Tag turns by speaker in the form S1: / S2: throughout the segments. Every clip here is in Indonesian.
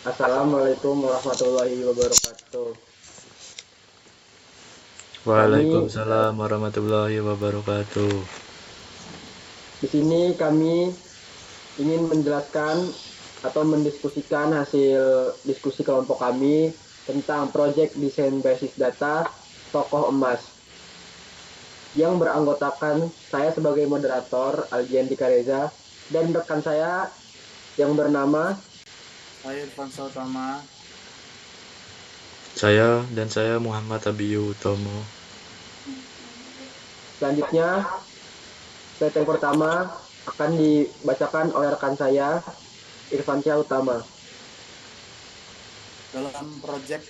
S1: Assalamualaikum warahmatullahi wabarakatuh. Kami
S2: Waalaikumsalam warahmatullahi wabarakatuh.
S1: di sini ingin menjelaskan atau mendiskusikan hasil diskusi kelompok kami tentang proyek desain basis data tokoh emas yang beranggotakan saya sebagai moderator Aljian Dikareza dan rekan saya yang bernama
S3: Saya Irfan Sautama.
S2: Saya Muhammad Abiyu Utomo.
S1: Selanjutnya slide yang pertama akan dibacakan oleh rekan saya Irfan Syah Utama.
S3: Dalam proyek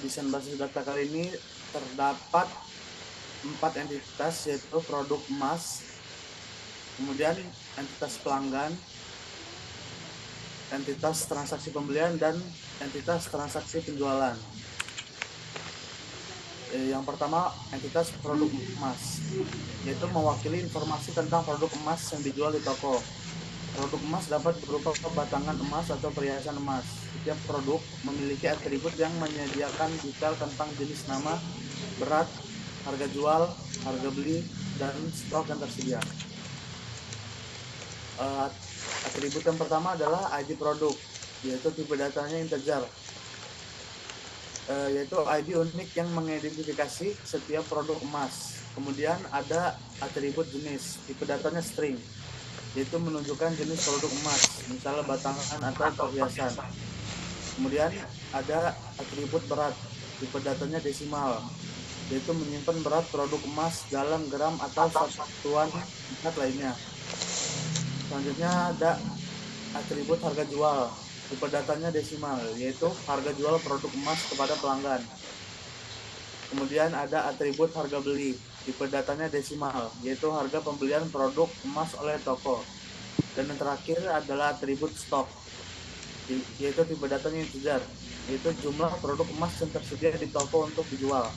S3: desain basis data kali ini terdapat 4 entitas, yaitu produk emas, kemudian entitas pelanggan, entitas transaksi pembelian, dan entitas transaksi penjualan. Yang pertama, entitas produk emas, yaitu mewakili informasi tentang produk emas yang dijual di toko. Produk emas dapat berupa batangan emas atau perhiasan emas. Setiap produk memiliki atribut yang menyediakan detail tentang jenis nama, berat, harga jual, harga beli, dan stok yang tersedia. Atribut yang pertama adalah ID produk, yaitu tipe datanya integer, yaitu ID unik yang mengidentifikasi setiap produk emas. Kemudian ada atribut jenis, tipe datanya string, yaitu menunjukkan jenis produk emas, misalnya batangan atau perhiasan. Kemudian ada atribut berat, tipe datanya desimal, yaitu menyimpan berat produk emas dalam gram atau satuan unit lainnya. Selanjutnya ada atribut harga jual, tipe datanya desimal, yaitu harga jual produk emas kepada pelanggan. Kemudian ada atribut harga beli, tipe datanya desimal, yaitu harga pembelian produk emas oleh toko. Dan yang terakhir adalah atribut stok, yaitu tipe datanya integer, yaitu jumlah produk emas yang tersedia di toko untuk dijual.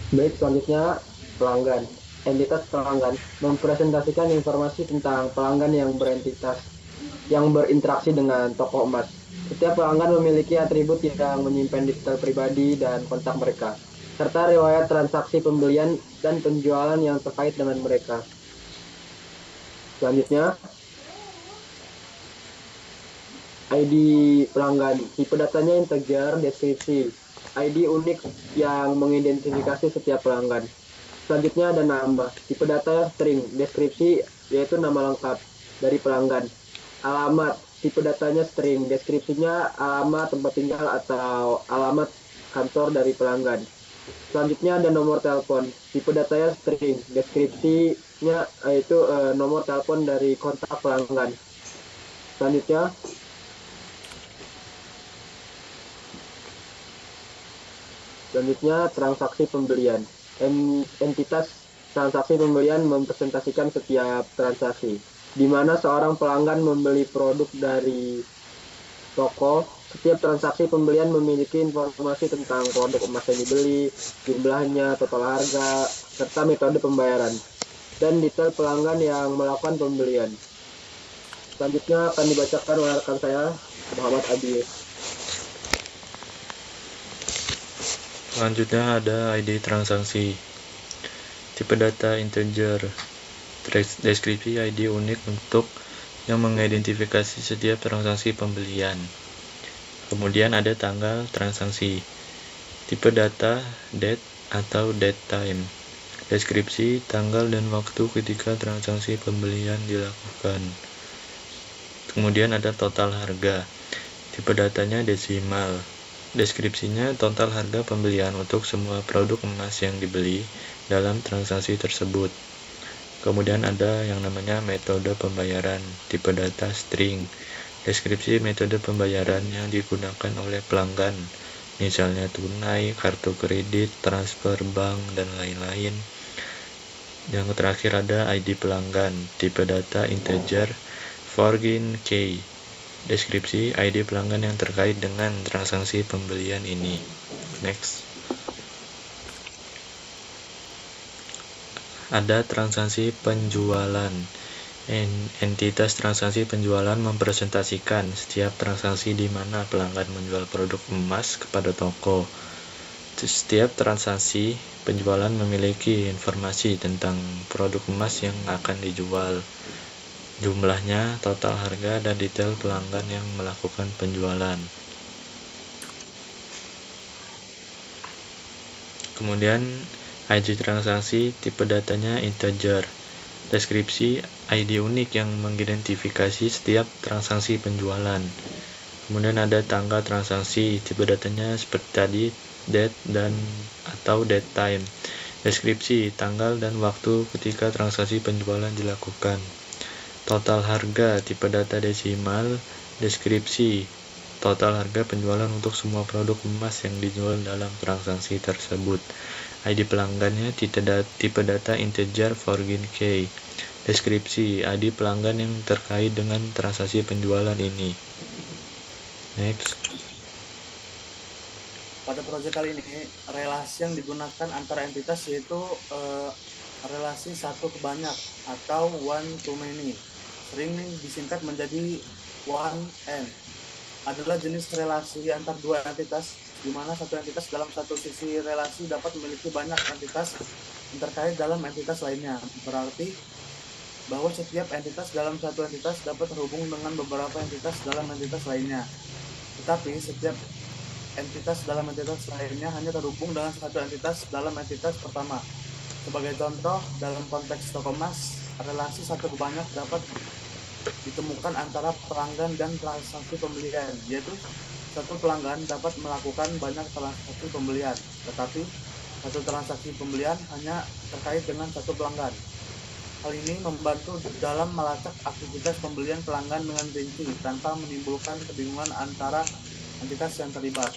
S1: Baik, selanjutnya pelanggan. Entitas pelanggan mempresentasikan informasi tentang pelanggan yang berinteraksi dengan toko emas. Setiap pelanggan memiliki atribut yang menyimpan detail pribadi dan kontak mereka, serta riwayat transaksi pembelian dan penjualan yang terkait dengan mereka. Selanjutnya, ID pelanggan, tipe datanya integer, deskripsi, ID unik yang mengidentifikasi setiap pelanggan. Selanjutnya ada nama, tipe data string, deskripsi yaitu nama lengkap dari pelanggan. Alamat, tipe datanya string, deskripsinya alamat tempat tinggal atau alamat kantor dari pelanggan. Selanjutnya ada nomor telepon, tipe datanya string, deskripsinya yaitu nomor telepon dari kontak pelanggan. Selanjutnya transaksi pembelian. Entitas transaksi pembelian mempresentasikan setiap transaksi, di mana seorang pelanggan membeli produk dari toko. Setiap transaksi pembelian memiliki informasi tentang produk emas yang dibeli, jumlahnya, total harga, serta metode pembayaran, dan detail pelanggan yang melakukan pembelian. Selanjutnya akan dibacakan oleh rekan saya, Muhammad Abi.
S2: Selanjutnya ada ID transaksi. Tipe data integer. Deskripsi ID unik untuk yang mengidentifikasi setiap transaksi pembelian. Kemudian ada tanggal transaksi. Tipe data date atau date time. Deskripsi tanggal dan waktu ketika transaksi pembelian dilakukan. Kemudian ada total harga. Tipe datanya desimal. Deskripsinya total harga pembelian untuk semua produk emas yang dibeli dalam transaksi tersebut. Kemudian ada yang namanya metode pembayaran, tipe data string. Deskripsi metode pembayaran yang digunakan oleh pelanggan, misalnya tunai, kartu kredit, transfer bank, dan lain-lain. Yang terakhir ada ID pelanggan, tipe data integer, forging key. Deskripsi ID pelanggan yang terkait dengan transaksi pembelian ini. Next. ada transaksi penjualan. Entitas transaksi penjualan mempresentasikan setiap transaksi di mana pelanggan menjual produk emas kepada toko. Setiap transaksi penjualan memiliki informasi tentang produk emas yang akan dijual, jumlahnya, total harga, dan detail pelanggan yang melakukan penjualan. Kemudian ID transaksi, tipe datanya integer. Deskripsi, ID unik yang mengidentifikasi setiap transaksi penjualan. Kemudian ada tanggal transaksi, tipe datanya seperti tadi, date dan atau date time. Deskripsi, tanggal dan waktu ketika transaksi penjualan dilakukan. Total harga, tipe data desimal. Deskripsi, total harga penjualan untuk semua produk emas yang dijual dalam transaksi tersebut. ID pelanggannya tipe data integer forging key. Deskripsi, ID pelanggan yang terkait dengan transaksi penjualan ini. Next.
S3: Pada proyek kali ini, relasi yang digunakan antara entitas yaitu relasi satu ke banyak atau one to many. Sering disingkat menjadi 1N. Adalah jenis relasi antar dua entitas, di mana satu entitas dalam satu sisi relasi dapat memiliki banyak entitas yang terkait dalam entitas lainnya. Berarti bahwa setiap entitas dalam satu entitas dapat terhubung dengan beberapa entitas dalam entitas lainnya. Tetapi setiap entitas dalam entitas lainnya hanya terhubung dengan satu entitas dalam entitas pertama. Sebagai contoh, dalam konteks toko emas, relasi satu ke banyak dapat ditemukan antara pelanggan dan transaksi pembelian, yaitu satu pelanggan dapat melakukan banyak transaksi pembelian, tetapi satu transaksi pembelian hanya terkait dengan satu pelanggan. Hal ini membantu dalam melacak aktivitas pembelian pelanggan dengan rinci tanpa menimbulkan kebingungan antara entitas yang terlibat.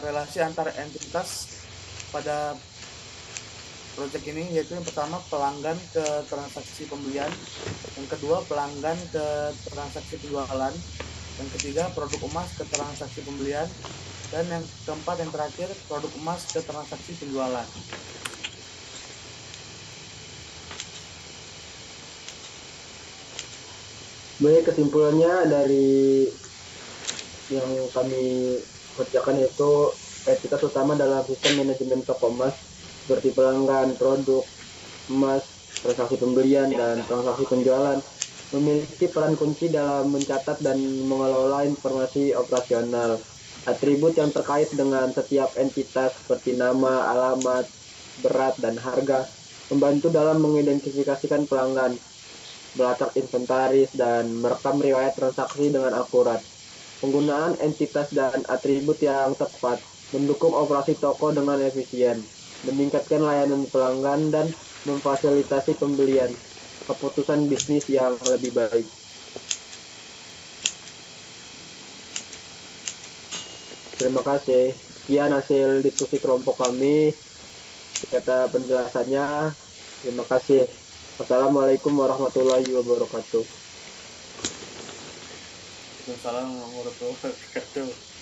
S3: Relasi antar entitas pada proyek ini yaitu yang pertama pelanggan ke transaksi pembelian, yang kedua pelanggan ke transaksi penjualan, yang ketiga produk emas ke transaksi pembelian, dan yang keempat yang terakhir produk emas ke transaksi penjualan.
S1: Baik, kesimpulannya dari yang kami kerjakan yaitu entitas utama dalam sistem manajemen toko emas seperti pelanggan, produk emas, transaksi pembelian, dan transaksi penjualan memiliki peran kunci dalam mencatat dan mengelola informasi operasional. Atribut yang terkait dengan setiap entitas seperti nama, alamat, berat, dan harga membantu dalam mengidentifikasikan pelanggan, melacak inventaris, dan merekam riwayat transaksi dengan akurat. Penggunaan entitas dan atribut yang tepat mendukung operasi toko dengan efisien, meningkatkan layanan pelanggan, dan memfasilitasi pembelian keputusan bisnis yang lebih baik. Terima kasih. Sekian hasil diskusi kelompok kami. Kata penjelasannya. Terima kasih. Wassalamualaikum warahmatullahi wabarakatuh.
S3: Waalaikumsalam warahmatullahi wabarakatuh.